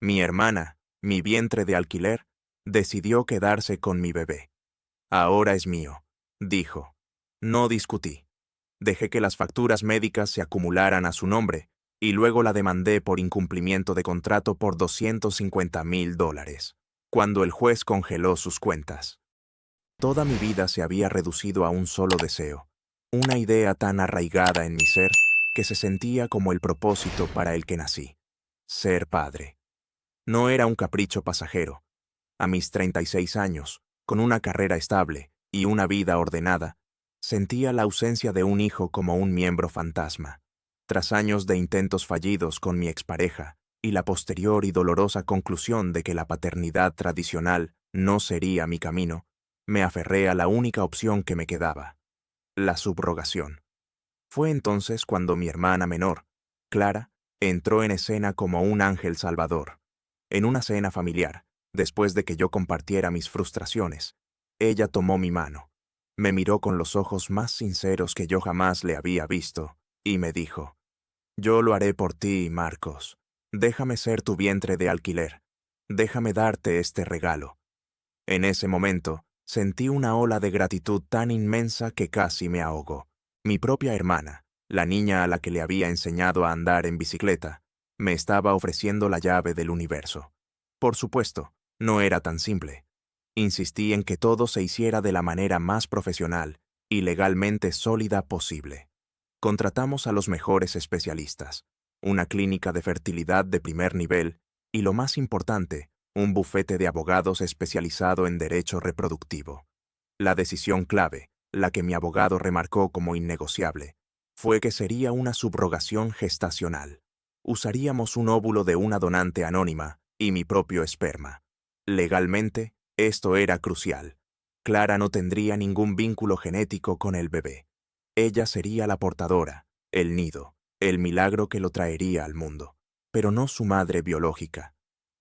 Mi hermana, mi vientre de alquiler, decidió quedarse con mi bebé. Ahora es mío, dijo. No discutí. Dejé que las facturas médicas se acumularan a su nombre y luego la demandé por incumplimiento de contrato por $250,000, cuando el juez congeló sus cuentas. Toda mi vida se había reducido a un solo deseo, una idea tan arraigada en mi ser que se sentía como el propósito para el que nací: ser padre. No era un capricho pasajero. A mis 36 años, con una carrera estable y una vida ordenada, sentía la ausencia de un hijo como un miembro fantasma. Tras años de intentos fallidos con mi expareja y la posterior y dolorosa conclusión de que la paternidad tradicional no sería mi camino, me aferré a la única opción que me quedaba: la subrogación. Fue entonces cuando mi hermana menor, Clara, entró en escena como un ángel salvador. En una cena familiar, después de que yo compartiera mis frustraciones, ella tomó mi mano, me miró con los ojos más sinceros que yo jamás le había visto, y me dijo: «Yo lo haré por ti, Marcos. Déjame ser tu vientre de alquiler. Déjame darte este regalo». En ese momento, sentí una ola de gratitud tan inmensa que casi me ahogó. Mi propia hermana, la niña a la que le había enseñado a andar en bicicleta, me estaba ofreciendo la llave del universo. Por supuesto, no era tan simple. Insistí en que todo se hiciera de la manera más profesional y legalmente sólida posible. Contratamos a los mejores especialistas, una clínica de fertilidad de primer nivel y, lo más importante, un bufete de abogados especializado en derecho reproductivo. La decisión clave, la que mi abogado remarcó como innegociable, fue que sería una subrogación gestacional. Usaríamos un óvulo de una donante anónima y mi propio esperma. Legalmente, esto era crucial. Clara no tendría ningún vínculo genético con el bebé. Ella sería la portadora, el nido, el milagro que lo traería al mundo, pero no su madre biológica.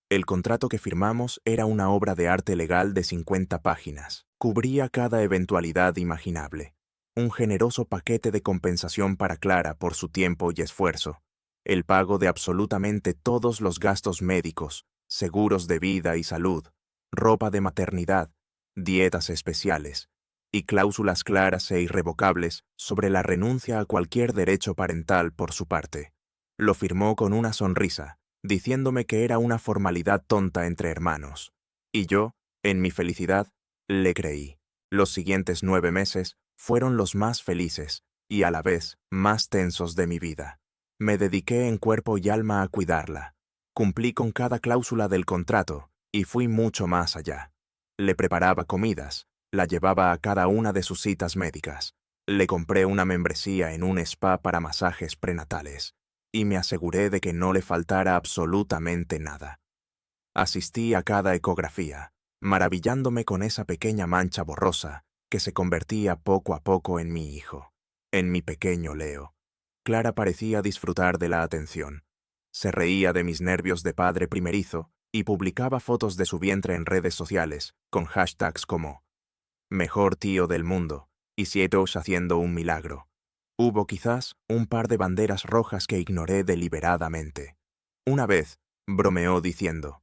El contrato que firmamos era una obra de arte legal de 50 páginas. Cubría cada eventualidad imaginable. Un generoso paquete de compensación para Clara por su tiempo y esfuerzo. El pago de absolutamente todos los gastos médicos, seguros de vida y salud, ropa de maternidad, dietas especiales y cláusulas claras e irrevocables sobre la renuncia a cualquier derecho parental por su parte. Lo firmó con una sonrisa, diciéndome que era una formalidad tonta entre hermanos. Y yo, en mi felicidad, le creí. Los siguientes 9 meses fueron los más felices y a la vez más tensos de mi vida. Me dediqué en cuerpo y alma a cuidarla. Cumplí con cada cláusula del contrato y fui mucho más allá. Le preparaba comidas, la llevaba a cada una de sus citas médicas. Le compré una membresía en un spa para masajes prenatales y me aseguré de que no le faltara absolutamente nada. Asistí a cada ecografía, maravillándome con esa pequeña mancha borrosa que se convertía poco a poco en mi hijo, en mi pequeño Leo. Clara parecía disfrutar de la atención. Se reía de mis nervios de padre primerizo y publicaba fotos de su vientre en redes sociales, con hashtags como «Mejor tío del mundo» y «Cietos haciendo un milagro». Hubo quizás un par de banderas rojas que ignoré deliberadamente. Una vez, bromeó diciendo: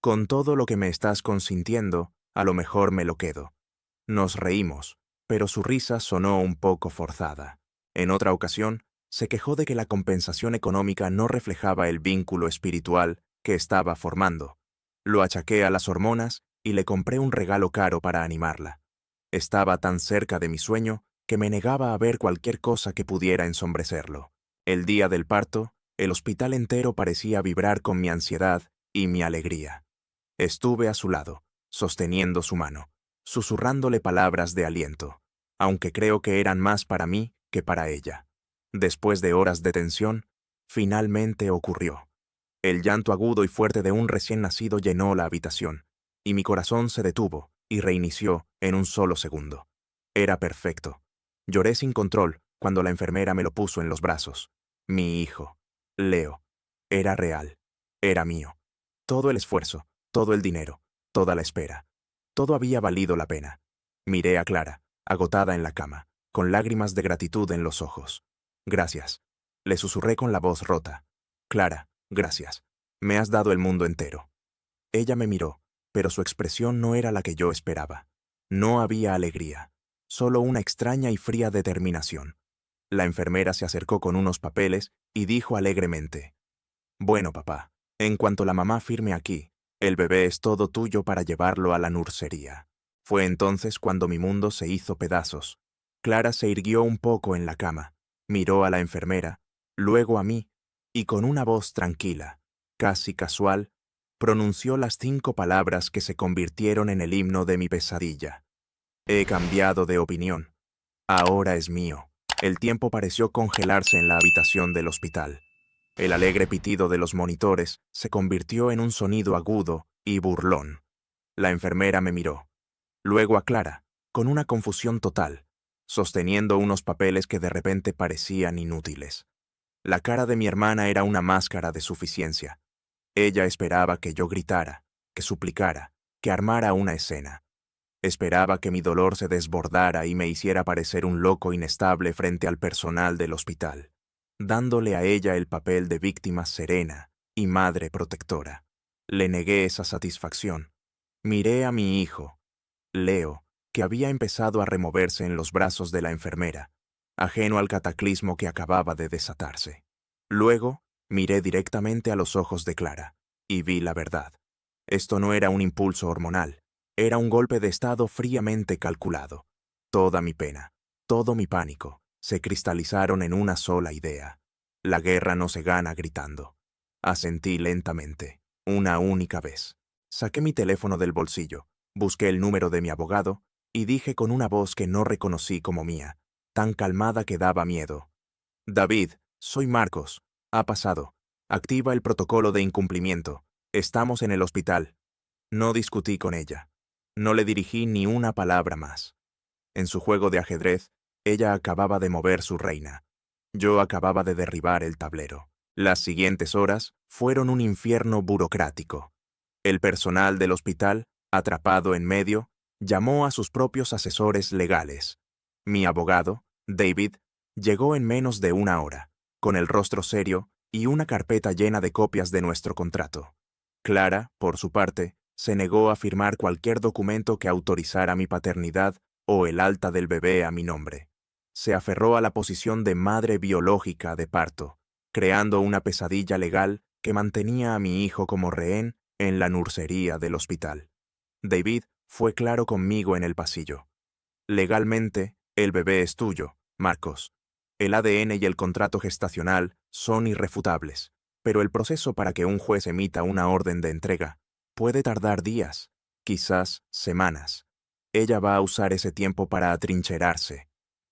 «Con todo lo que me estás consintiendo, a lo mejor me lo quedo». Nos reímos, pero su risa sonó un poco forzada. En otra ocasión, se quejó de que la compensación económica no reflejaba el vínculo espiritual que estaba formando. Lo achaqué a las hormonas y le compré un regalo caro para animarla. Estaba tan cerca de mi sueño que me negaba a ver cualquier cosa que pudiera ensombrecerlo. El día del parto, el hospital entero parecía vibrar con mi ansiedad y mi alegría. Estuve a su lado, sosteniendo su mano, susurrándole palabras de aliento, aunque creo que eran más para mí que para ella. Después de horas de tensión, finalmente ocurrió. El llanto agudo y fuerte de un recién nacido llenó la habitación, y mi corazón se detuvo y reinició en un solo segundo. Era perfecto. Lloré sin control cuando la enfermera me lo puso en los brazos. Mi hijo, Leo, era real, era mío. Todo el esfuerzo, todo el dinero, toda la espera, todo había valido la pena. Miré a Clara, agotada en la cama, con lágrimas de gratitud en los ojos. «Gracias», le susurré con la voz rota. «Clara, gracias. Me has dado el mundo entero. Ella me miró, pero su expresión no era la que yo esperaba. No había alegría, solo una extraña y fría determinación. La enfermera se acercó con unos papeles y dijo alegremente: «Bueno, papá, en cuanto la mamá firme aquí, el bebé es todo tuyo para llevarlo a la nursería». Fue entonces cuando mi mundo se hizo pedazos. Clara se irguió un poco en la cama, miró a la enfermera, luego a mí, y con una voz tranquila, casi casual, pronunció las 5 palabras que se convirtieron en el himno de mi pesadilla. He cambiado de opinión. Ahora es mío. El tiempo pareció congelarse en la habitación del hospital. El alegre pitido de los monitores se convirtió en un sonido agudo y burlón. La enfermera me miró. Luego a Clara, con una confusión total, sosteniendo unos papeles que de repente parecían inútiles. La cara de mi hermana era una máscara de suficiencia. Ella esperaba que yo gritara, que suplicara, que armara una escena. Esperaba que mi dolor se desbordara y me hiciera parecer un loco inestable frente al personal del hospital, dándole a ella el papel de víctima serena y madre protectora. Le negué esa satisfacción. Miré a mi hijo, Leo, que había empezado a removerse en los brazos de la enfermera, ajeno al cataclismo que acababa de desatarse. Luego, miré directamente a los ojos de Clara, y vi la verdad. Esto no era un impulso hormonal, era un golpe de estado fríamente calculado. Toda mi pena, todo mi pánico, se cristalizaron en una sola idea. La guerra no se gana gritando. Asentí lentamente, una única vez. Saqué mi teléfono del bolsillo, busqué el número de mi abogado y dije con una voz que no reconocí como mía, tan calmada que daba miedo: «David, soy Marcos. Ha pasado. Activa el protocolo de incumplimiento. Estamos en el hospital». No discutí con ella. No le dirigí ni una palabra más. En su juego de ajedrez, ella acababa de mover su reina. Yo acababa de derribar el tablero. Las siguientes horas fueron un infierno burocrático. El personal del hospital, atrapado en medio, llamó a sus propios asesores legales. Mi abogado, David, llegó en menos de una hora, con el rostro serio y una carpeta llena de copias de nuestro contrato. Clara, por su parte, se negó a firmar cualquier documento que autorizara mi paternidad o el alta del bebé a mi nombre. Se aferró a la posición de madre biológica de parto, creando una pesadilla legal que mantenía a mi hijo como rehén en la nursería del hospital. David fue claro conmigo en el pasillo. Legalmente, el bebé es tuyo, Marcos. El ADN y el contrato gestacional son irrefutables, pero el proceso para que un juez emita una orden de entrega puede tardar días, quizás semanas. Ella va a usar ese tiempo para atrincherarse.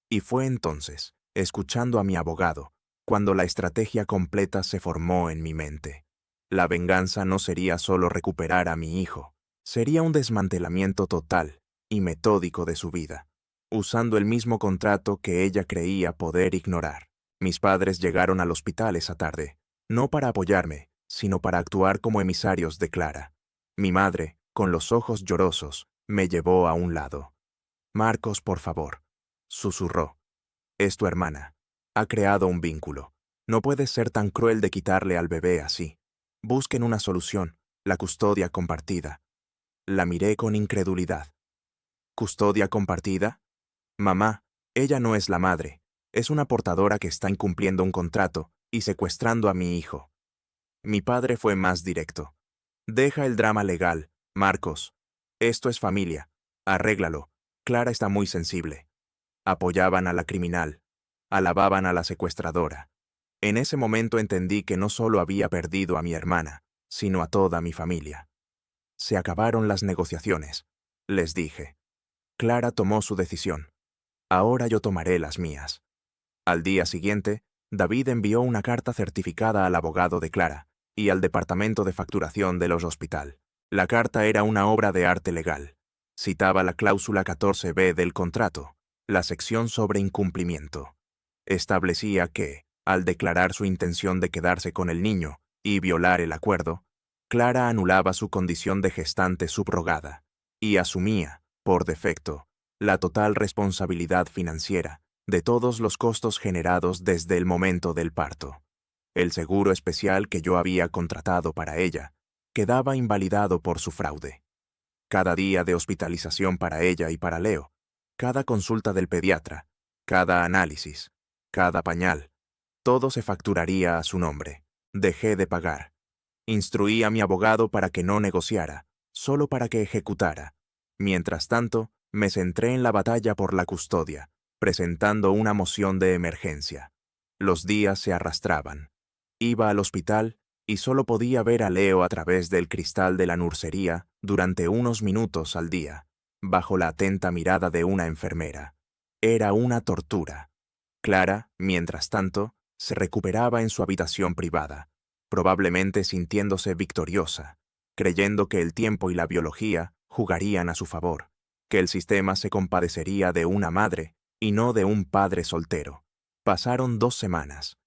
Y fue entonces, escuchando a mi abogado, cuando la estrategia completa se formó en mi mente. La venganza no sería solo recuperar a mi hijo, sería un desmantelamiento total y metódico de su vida, usando el mismo contrato que ella creía poder ignorar. Mis padres llegaron al hospital esa tarde, no para apoyarme, sino para actuar como emisarios de Clara. Mi madre, con los ojos llorosos, me llevó a un lado. «Marcos, por favor», susurró. «Es tu hermana. Ha creado un vínculo. No puedes ser tan cruel de quitarle al bebé así. Busquen una solución, la custodia compartida». La miré con incredulidad. «¿Custodia compartida? Mamá, ella no es la madre. Es una portadora que está incumpliendo un contrato y secuestrando a mi hijo». Mi padre fue más directo. «Deja el drama legal, Marcos. Esto es familia. Arréglalo. Clara está muy sensible». Apoyaban a la criminal. Alababan a la secuestradora. En ese momento entendí que no solo había perdido a mi hermana, sino a toda mi familia. «Se acabaron las negociaciones», les dije. Clara tomó su decisión. Ahora yo tomaré las mías. Al día siguiente, David envió una carta certificada al abogado de Clara y al departamento de facturación del hospital. La carta era una obra de arte legal. Citaba la cláusula 14b del contrato, la sección sobre incumplimiento. Establecía que, al declarar su intención de quedarse con el niño y violar el acuerdo, Clara anulaba su condición de gestante subrogada y asumía, por defecto, la total responsabilidad financiera de todos los costos generados desde el momento del parto. El seguro especial que yo había contratado para ella quedaba invalidado por su fraude. Cada día de hospitalización para ella y para Leo, cada consulta del pediatra, cada análisis, cada pañal, todo se facturaría a su nombre. Dejé de pagar. Instruí a mi abogado para que no negociara, solo para que ejecutara. Mientras tanto, me centré en la batalla por la custodia, presentando una moción de emergencia. Los días se arrastraban. Iba al hospital y solo podía ver a Leo a través del cristal de la nursería durante unos minutos al día, bajo la atenta mirada de una enfermera. Era una tortura. Clara, mientras tanto, se recuperaba en su habitación privada, probablemente sintiéndose victoriosa, creyendo que el tiempo y la biología jugarían a su favor, que el sistema se compadecería de una madre y no de un padre soltero. Pasaron 2 semanas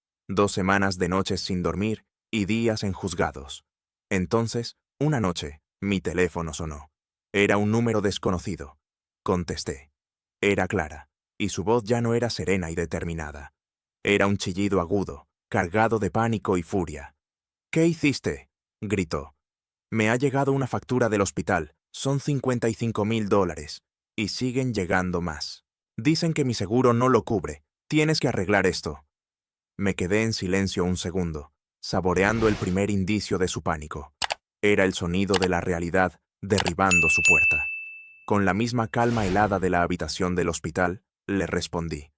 de noches sin dormir y días en juzgados. Entonces, una noche, mi teléfono sonó. Era un número desconocido. Contesté. Era Clara, y su voz ya no era serena y determinada. Era un chillido agudo, cargado de pánico y furia. «¿Qué hiciste?», gritó. «Me ha llegado una factura del hospital. Son $55,000. Y siguen llegando más. Dicen que mi seguro no lo cubre. Tienes que arreglar esto». Me quedé en silencio un segundo, saboreando el primer indicio de su pánico. Era el sonido de la realidad derribando su puerta. Con la misma calma helada de la habitación del hospital, le respondí.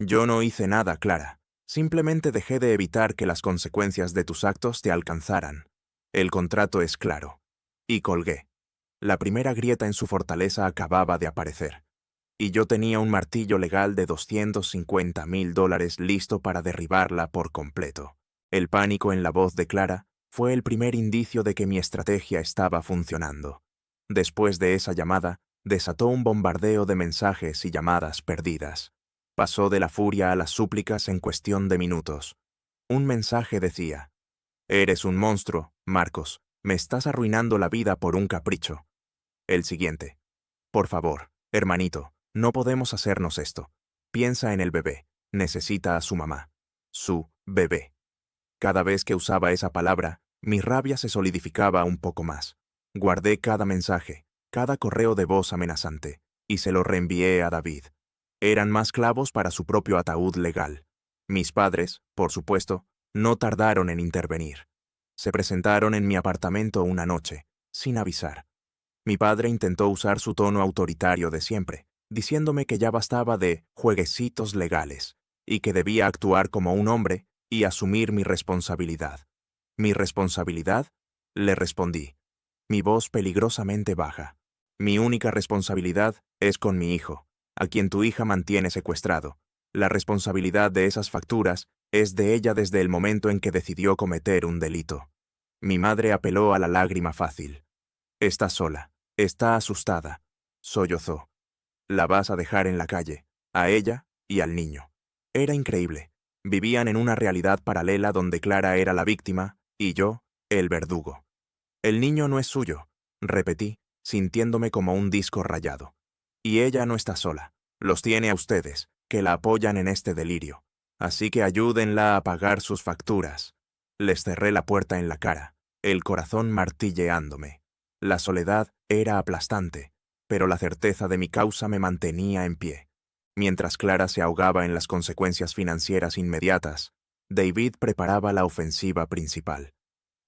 «Yo no hice nada, Clara. Simplemente dejé de evitar que las consecuencias de tus actos te alcanzaran. El contrato es claro». Y colgué. La primera grieta en su fortaleza acababa de aparecer. Y yo tenía un martillo legal de $250,000 listo para derribarla por completo. El pánico en la voz de Clara fue el primer indicio de que mi estrategia estaba funcionando. Después de esa llamada, desató un bombardeo de mensajes y llamadas perdidas. Pasó de la furia a las súplicas en cuestión de minutos. Un mensaje decía: «Eres un monstruo, Marcos. Me estás arruinando la vida por un capricho». El siguiente: «Por favor, hermanito, no podemos hacernos esto. Piensa en el bebé. Necesita a su mamá. Su bebé». Cada vez que usaba esa palabra, mi rabia se solidificaba un poco más. Guardé cada mensaje, cada correo de voz amenazante, y se lo reenvié a David. Eran más clavos para su propio ataúd legal. Mis padres, por supuesto, no tardaron en intervenir. Se presentaron en mi apartamento una noche, sin avisar. Mi padre intentó usar su tono autoritario de siempre, diciéndome que ya bastaba de jueguecitos legales, y que debía actuar como un hombre y asumir mi responsabilidad. ¿Mi responsabilidad?, le respondí, mi voz peligrosamente baja. «Mi única responsabilidad es con mi hijo, a quien tu hija mantiene secuestrado. La responsabilidad de esas facturas es de ella desde el momento en que decidió cometer un delito». Mi madre apeló a la lágrima fácil. «Está sola, está asustada», sollozó. «La vas a dejar en la calle, a ella y al niño». Era increíble. Vivían en una realidad paralela donde Clara era la víctima y yo, el verdugo. «El niño no es suyo», repetí, sintiéndome como un disco rayado. «Y ella no está sola. Los tiene a ustedes, que la apoyan en este delirio. Así que ayúdenla a pagar sus facturas». Les cerré la puerta en la cara, el corazón martilleándome. La soledad era aplastante, pero la certeza de mi causa me mantenía en pie. Mientras Clara se ahogaba en las consecuencias financieras inmediatas, David preparaba la ofensiva principal.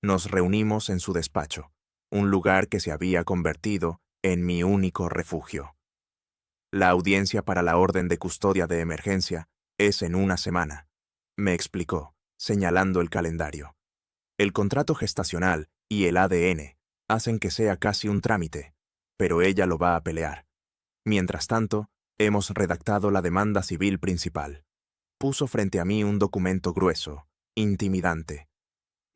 Nos reunimos en su despacho, un lugar que se había convertido en mi único refugio. «La audiencia para la orden de custodia de emergencia es en una semana», me explicó, señalando el calendario. «El contrato gestacional y el ADN hacen que sea casi un trámite, pero ella lo va a pelear. Mientras tanto, hemos redactado la demanda civil principal». Puso frente a mí un documento grueso, intimidante.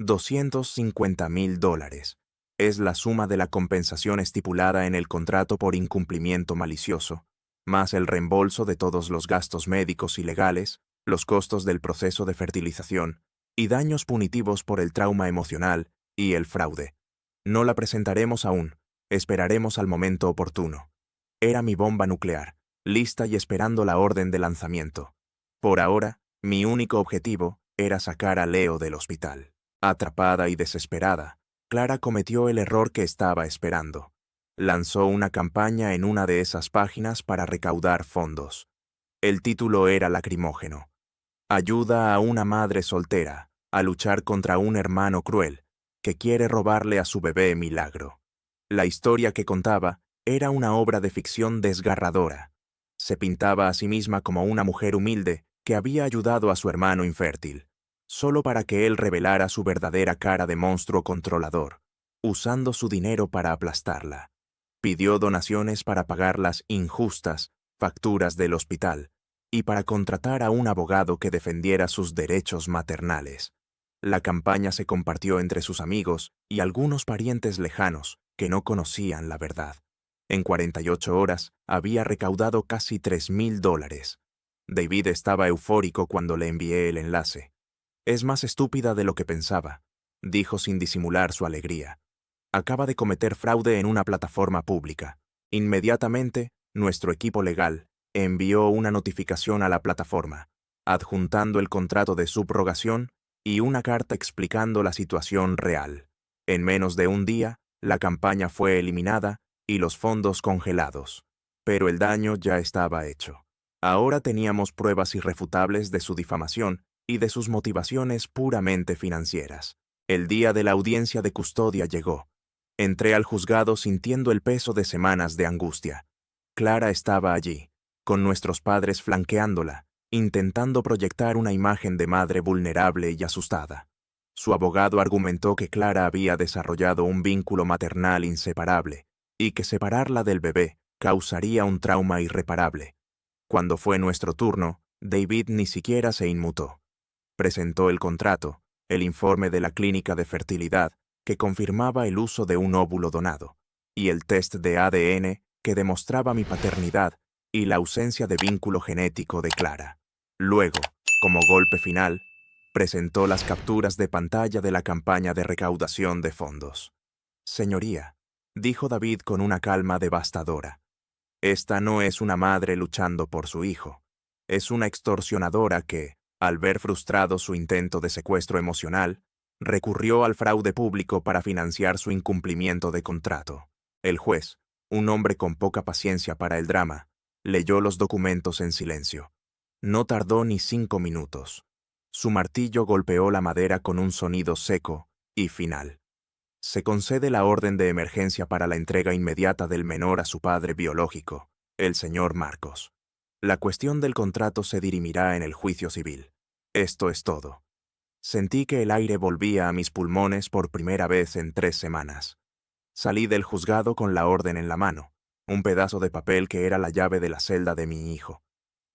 $250,000. Es la suma de la compensación estipulada en el contrato por incumplimiento malicioso, más el reembolso de todos los gastos médicos y legales, los costos del proceso de fertilización y daños punitivos por el trauma emocional y el fraude. No la presentaremos aún, esperaremos al momento oportuno. Era mi bomba nuclear, lista y esperando la orden de lanzamiento. Por ahora, mi único objetivo era sacar a Leo del hospital. Atrapada y desesperada, Clara cometió el error que estaba esperando. Lanzó una campaña en una de esas páginas para recaudar fondos. El título era lacrimógeno. Ayuda a una madre soltera a luchar contra un hermano cruel que quiere robarle a su bebé Milagro. La historia que contaba era una obra de ficción desgarradora. Se pintaba a sí misma como una mujer humilde que había ayudado a su hermano infértil, solo para que él revelara su verdadera cara de monstruo controlador, usando su dinero para aplastarla. Pidió donaciones para pagar las injustas facturas del hospital y para contratar a un abogado que defendiera sus derechos maternales. La campaña se compartió entre sus amigos y algunos parientes lejanos que no conocían la verdad. En 48 horas había recaudado casi $3,000. David estaba eufórico cuando le envié el enlace. Es más estúpida de lo que pensaba, dijo sin disimular su alegría. Acaba de cometer fraude en una plataforma pública. Inmediatamente, nuestro equipo legal envió una notificación a la plataforma, adjuntando el contrato de subrogación y una carta explicando la situación real. En menos de un día, la campaña fue eliminada y los fondos congelados. Pero el daño ya estaba hecho. Ahora teníamos pruebas irrefutables de su difamación y de sus motivaciones puramente financieras. El día de la audiencia de custodia llegó. Entré al juzgado sintiendo el peso de semanas de angustia. Clara estaba allí, con nuestros padres flanqueándola, intentando proyectar una imagen de madre vulnerable y asustada. Su abogado argumentó que Clara había desarrollado un vínculo maternal inseparable y que separarla del bebé causaría un trauma irreparable. Cuando fue nuestro turno, David ni siquiera se inmutó. Presentó el contrato, el informe de la clínica de fertilidad que confirmaba el uso de un óvulo donado, y el test de ADN que demostraba mi paternidad y la ausencia de vínculo genético de Clara. Luego, como golpe final, presentó las capturas de pantalla de la campaña de recaudación de fondos. Señoría, dijo David con una calma devastadora, esta no es una madre luchando por su hijo, es una extorsionadora que, al ver frustrado su intento de secuestro emocional, recurrió al fraude público para financiar su incumplimiento de contrato. El juez, un hombre con poca paciencia para el drama, leyó los documentos en silencio. No tardó ni 5 minutos. Su martillo golpeó la madera con un sonido seco y final. Se concede la orden de emergencia para la entrega inmediata del menor a su padre biológico, el señor Marcos. La cuestión del contrato se dirimirá en el juicio civil. Esto es todo. Sentí que el aire volvía a mis pulmones por primera vez en 3 semanas. Salí del juzgado con la orden en la mano, un pedazo de papel que era la llave de la celda de mi hijo.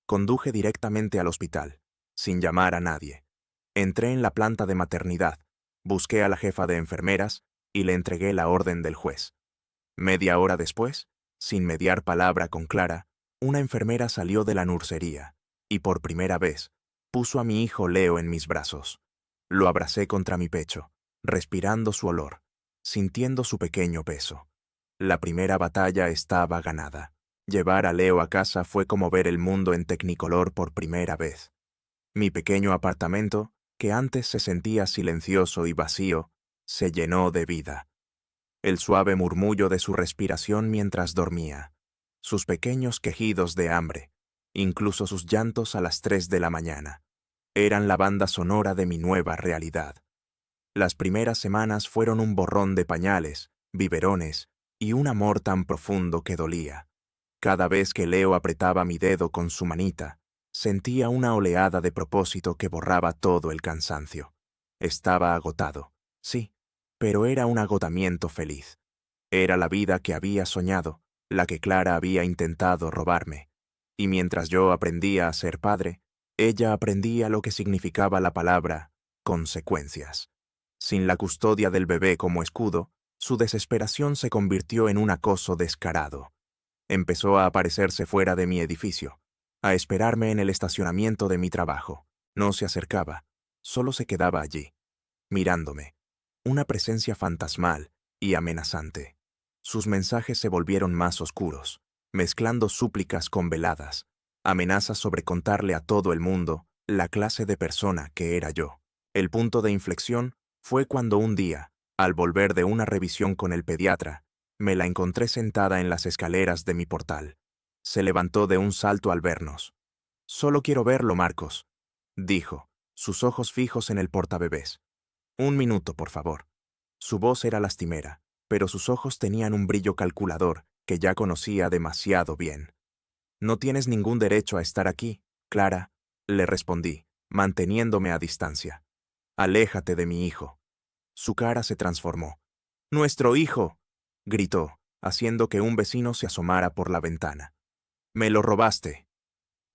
Conduje directamente al hospital, sin llamar a nadie. Entré en la planta de maternidad, busqué a la jefa de enfermeras y le entregué la orden del juez. Media hora después, sin mediar palabra con Clara, una enfermera salió de la nursería y por primera vez puso a mi hijo Leo en mis brazos. Lo abracé contra mi pecho, respirando su olor, sintiendo su pequeño peso. La primera batalla estaba ganada. Llevar a Leo a casa fue como ver el mundo en tecnicolor por primera vez. Mi pequeño apartamento, que antes se sentía silencioso y vacío, se llenó de vida. El suave murmullo de su respiración mientras dormía, sus pequeños quejidos de hambre, incluso sus llantos a las 3 de la mañana, eran la banda sonora de mi nueva realidad. Las primeras semanas fueron un borrón de pañales, biberones y un amor tan profundo que dolía. Cada vez que Leo apretaba mi dedo con su manita, sentía una oleada de propósito que borraba todo el cansancio. Estaba agotado, sí, pero era un agotamiento feliz. Era la vida que había soñado, la que Clara había intentado robarme. Y mientras yo aprendía a ser padre, ella aprendía lo que significaba la palabra consecuencias. Sin la custodia del bebé como escudo, su desesperación se convirtió en un acoso descarado. Empezó a aparecerse fuera de mi edificio, a esperarme en el estacionamiento de mi trabajo. No se acercaba, solo se quedaba allí, mirándome. Una presencia fantasmal y amenazante. Sus mensajes se volvieron más oscuros, mezclando súplicas con veladas, amenazas sobre contarle a todo el mundo la clase de persona que era yo. El punto de inflexión fue cuando un día, al volver de una revisión con el pediatra, me la encontré sentada en las escaleras de mi portal. Se levantó de un salto al vernos. «Solo quiero verlo, Marcos», dijo, sus ojos fijos en el portabebés. «Un minuto, por favor». Su voz era lastimera, pero sus ojos tenían un brillo calculador que ya conocía demasiado bien. «No tienes ningún derecho a estar aquí, Clara», le respondí, manteniéndome a distancia. «Aléjate de mi hijo». Su cara se transformó. «¡Nuestro hijo!», gritó, haciendo que un vecino se asomara por la ventana. «Me lo robaste».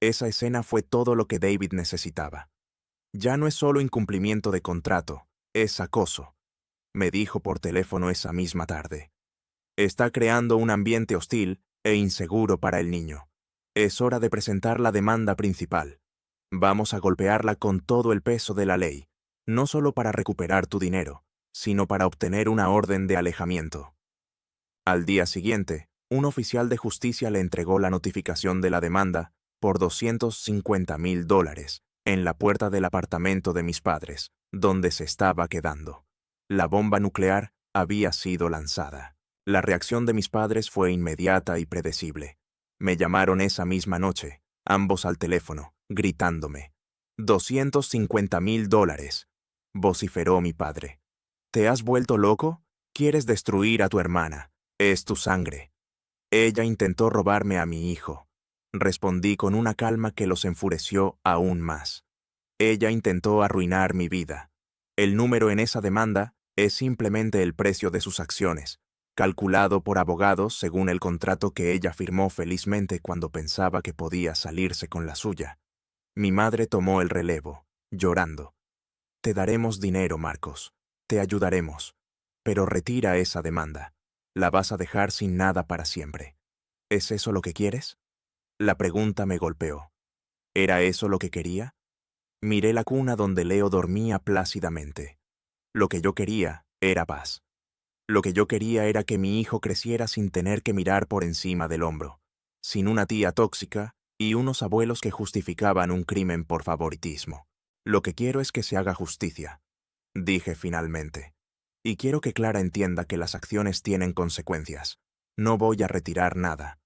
Esa escena fue todo lo que David necesitaba. «Ya no es solo incumplimiento de contrato, es acoso», me dijo por teléfono esa misma tarde. «Está creando un ambiente hostil e inseguro para el niño. Es hora de presentar la demanda principal. Vamos a golpearla con todo el peso de la ley, no solo para recuperar tu dinero, sino para obtener una orden de alejamiento». Al día siguiente, un oficial de justicia le entregó la notificación de la demanda por $250,000 en la puerta del apartamento de mis padres, donde se estaba quedando. La bomba nuclear había sido lanzada. La reacción de mis padres fue inmediata y predecible. Me llamaron esa misma noche, ambos al teléfono, gritándome. $250,000, vociferó mi padre. ¿Te has vuelto loco? ¿Quieres destruir a tu hermana? Es tu sangre. Ella intentó robarme a mi hijo. Respondí con una calma que los enfureció aún más. Ella intentó arruinar mi vida. El número en esa demanda es simplemente el precio de sus acciones, calculado por abogados según el contrato que ella firmó felizmente cuando pensaba que podía salirse con la suya. Mi madre tomó el relevo, llorando. «Te daremos dinero, Marcos. Te ayudaremos. Pero retira esa demanda. La vas a dejar sin nada para siempre. ¿Es eso lo que quieres?». La pregunta me golpeó. ¿Era eso lo que quería? Miré la cuna donde Leo dormía plácidamente. Lo que yo quería era paz. Lo que yo quería era que mi hijo creciera sin tener que mirar por encima del hombro, sin una tía tóxica y unos abuelos que justificaban un crimen por favoritismo. «Lo que quiero es que se haga justicia», dije finalmente. «Y quiero que Clara entienda que las acciones tienen consecuencias. No voy a retirar nada».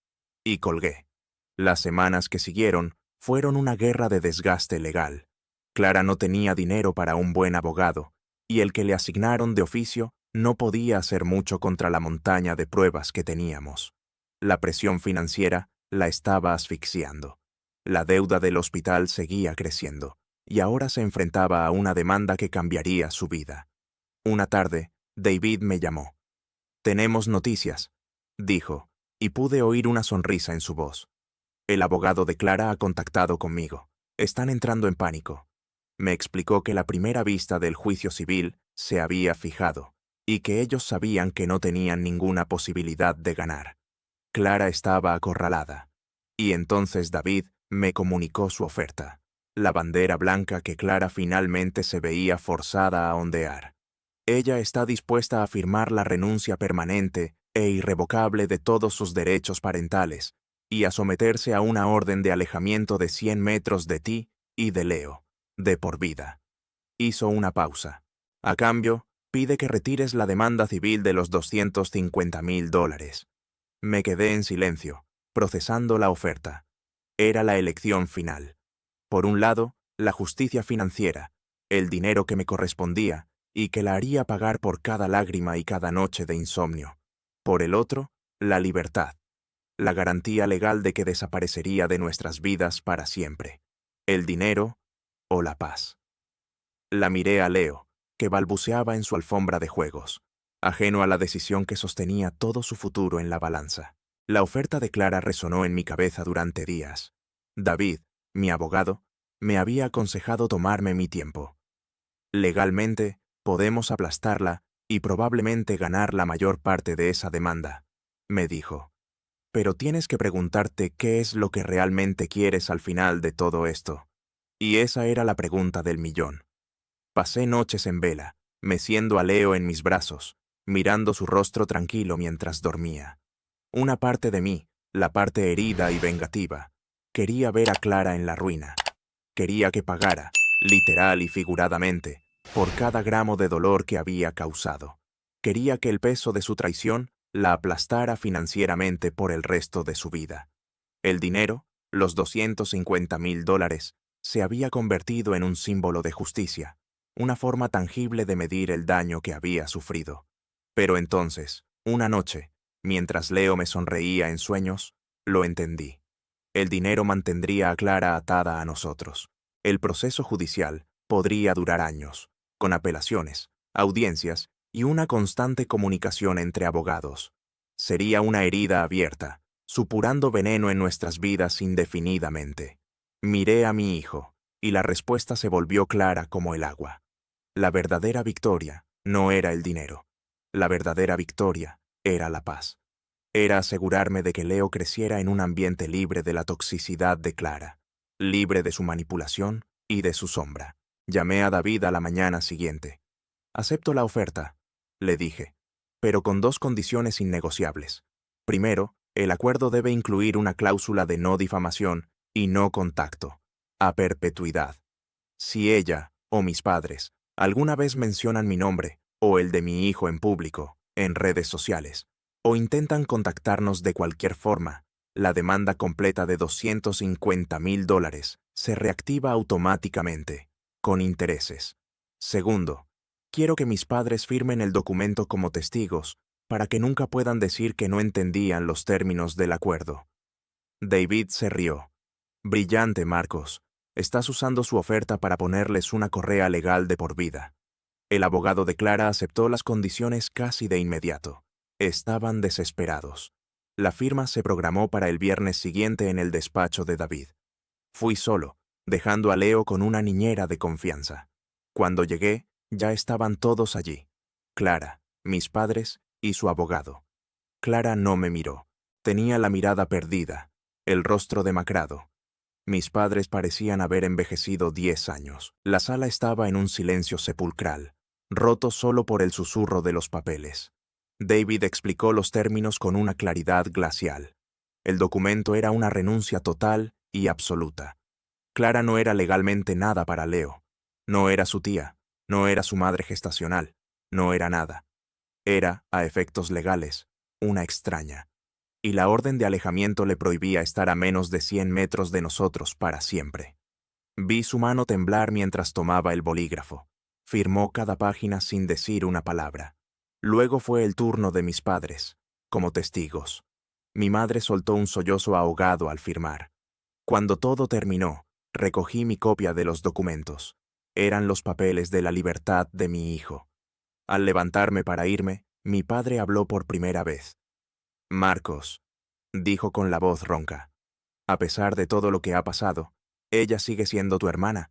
Y colgué. Las semanas que siguieron fueron una guerra de desgaste legal. Clara no tenía dinero para un buen abogado, y el que le asignaron de oficio no podía hacer mucho contra la montaña de pruebas que teníamos. La presión financiera la estaba asfixiando. La deuda del hospital seguía creciendo, y ahora se enfrentaba a una demanda que cambiaría su vida. Una tarde, David me llamó. «Tenemos noticias», dijo, y pude oír una sonrisa en su voz. «El abogado de Clara ha contactado conmigo. Están entrando en pánico». Me explicó que la primera vista del juicio civil se había fijado, y que ellos sabían que no tenían ninguna posibilidad de ganar. Clara estaba acorralada. Y entonces David me comunicó su oferta, la bandera blanca que Clara finalmente se veía forzada a ondear. Ella está dispuesta a firmar la renuncia permanente e irrevocable de todos sus derechos parentales y a someterse a una orden de alejamiento de 100 metros de ti y de Leo, de por vida. Hizo una pausa. A cambio, pide que retires la demanda civil de los $250,000. Me quedé en silencio, procesando la oferta. Era la elección final. Por un lado, la justicia financiera, el dinero que me correspondía y que la haría pagar por cada lágrima y cada noche de insomnio. Por el otro, la libertad, la garantía legal de que desaparecería de nuestras vidas para siempre. El dinero o la paz. La miré a Leo, que balbuceaba en su alfombra de juegos, ajeno a la decisión que sostenía todo su futuro en la balanza. La oferta de Clara resonó en mi cabeza durante días. David, mi abogado, me había aconsejado tomarme mi tiempo. «Legalmente, podemos aplastarla y probablemente ganar la mayor parte de esa demanda», me dijo. «Pero tienes que preguntarte qué es lo que realmente quieres al final de todo esto». Y esa era la pregunta del millón. Pasé noches en vela, meciendo a Leo en mis brazos, mirando su rostro tranquilo mientras dormía. Una parte de mí, la parte herida y vengativa, quería ver a Clara en la ruina. Quería que pagara, literal y figuradamente, por cada gramo de dolor que había causado. Quería que el peso de su traición la aplastara financieramente por el resto de su vida. El dinero, los $250,000, se había convertido en un símbolo de justicia, una forma tangible de medir el daño que había sufrido. Pero entonces, una noche, mientras Leo me sonreía en sueños, lo entendí. El dinero mantendría a Clara atada a nosotros. El proceso judicial podría durar años, con apelaciones, audiencias y una constante comunicación entre abogados. Sería una herida abierta, supurando veneno en nuestras vidas indefinidamente. Miré a mi hijo, y la respuesta se volvió clara como el agua. La verdadera victoria no era el dinero. La verdadera victoria era la paz. Era asegurarme de que Leo creciera en un ambiente libre de la toxicidad de Clara, libre de su manipulación y de su sombra. Llamé a David a la mañana siguiente. «Acepto la oferta», le dije, «pero con dos condiciones innegociables. Primero, el acuerdo debe incluir una cláusula de no difamación y no contacto, a perpetuidad. Si ella, o mis padres, alguna vez mencionan mi nombre, o el de mi hijo en público, en redes sociales, o intentan contactarnos de cualquier forma, la demanda completa de $250,000 se reactiva automáticamente, con intereses. Segundo, quiero que mis padres firmen el documento como testigos, para que nunca puedan decir que no entendían los términos del acuerdo». David se rió. «Brillante, Marcos. Estás usando su oferta para ponerles una correa legal de por vida». El abogado de Clara aceptó las condiciones casi de inmediato. Estaban desesperados. La firma se programó para el viernes siguiente en el despacho de David. Fui solo, dejando a Leo con una niñera de confianza. Cuando llegué, ya estaban todos allí. Clara, mis padres y su abogado. Clara no me miró. Tenía la mirada perdida, el rostro demacrado. Mis padres parecían haber envejecido 10 años. La sala estaba en un silencio sepulcral, roto solo por el susurro de los papeles. David explicó los términos con una claridad glacial. El documento era una renuncia total y absoluta. Clara no era legalmente nada para Leo. No era su tía, no era su madre gestacional, no era nada. Era, a efectos legales, una extraña. Y la orden de alejamiento le prohibía estar a menos de 100 metros de nosotros para siempre. Vi su mano temblar mientras tomaba el bolígrafo. Firmó cada página sin decir una palabra. Luego fue el turno de mis padres, como testigos. Mi madre soltó un sollozo ahogado al firmar. Cuando todo terminó, recogí mi copia de los documentos. Eran los papeles de la libertad de mi hijo. Al levantarme para irme, mi padre habló por primera vez. «Marcos», dijo con la voz ronca, «a pesar de todo lo que ha pasado, ella sigue siendo tu hermana».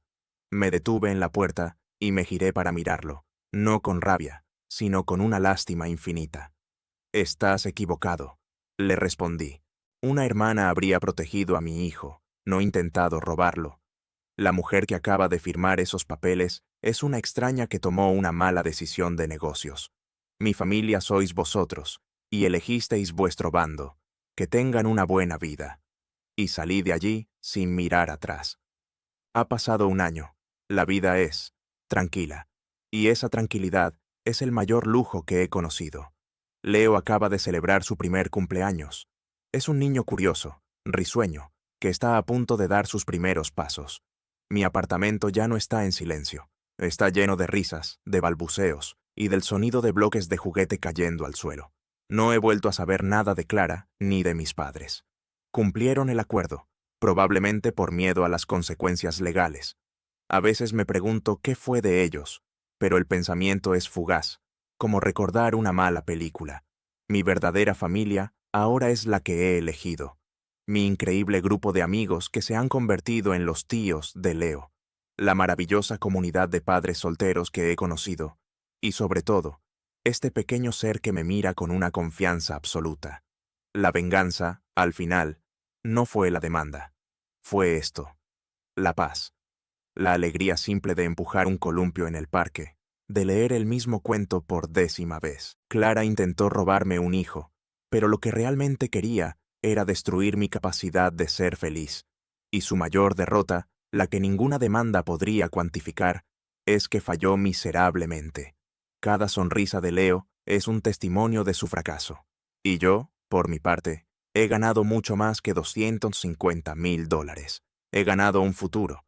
Me detuve en la puerta y me giré para mirarlo, no con rabia, sino con una lástima infinita. «Estás equivocado», le respondí. «Una hermana habría protegido a mi hijo, no intentado robarlo. La mujer que acaba de firmar esos papeles es una extraña que tomó una mala decisión de negocios. Mi familia sois vosotros, y elegisteis vuestro bando. Que tengan una buena vida». Y salí de allí sin mirar atrás. Ha pasado un año. La vida es tranquila. Y esa tranquilidad es el mayor lujo que he conocido. Leo acaba de celebrar su primer cumpleaños. Es un niño curioso, risueño, que está a punto de dar sus primeros pasos. Mi apartamento ya no está en silencio. Está lleno de risas, de balbuceos y del sonido de bloques de juguete cayendo al suelo. No he vuelto a saber nada de Clara ni de mis padres. Cumplieron el acuerdo, probablemente por miedo a las consecuencias legales. A veces me pregunto qué fue de ellos, pero el pensamiento es fugaz, como recordar una mala película. Mi verdadera familia ahora es la que he elegido. Mi increíble grupo de amigos que se han convertido en los tíos de Leo. La maravillosa comunidad de padres solteros que he conocido. Y sobre todo, este pequeño ser que me mira con una confianza absoluta. La venganza, al final, no fue la demanda. Fue esto. La paz. La alegría simple de empujar un columpio en el parque, de leer el mismo cuento por 10ª vez. Clara intentó robarme un hijo, pero lo que realmente quería era destruir mi capacidad de ser feliz, y su mayor derrota la que ninguna demanda podría cuantificar, es que falló miserablemente. Cada sonrisa de Leo es un testimonio de su fracaso. Y yo, por mi parte, he ganado mucho más que $250,000. He ganado un futuro,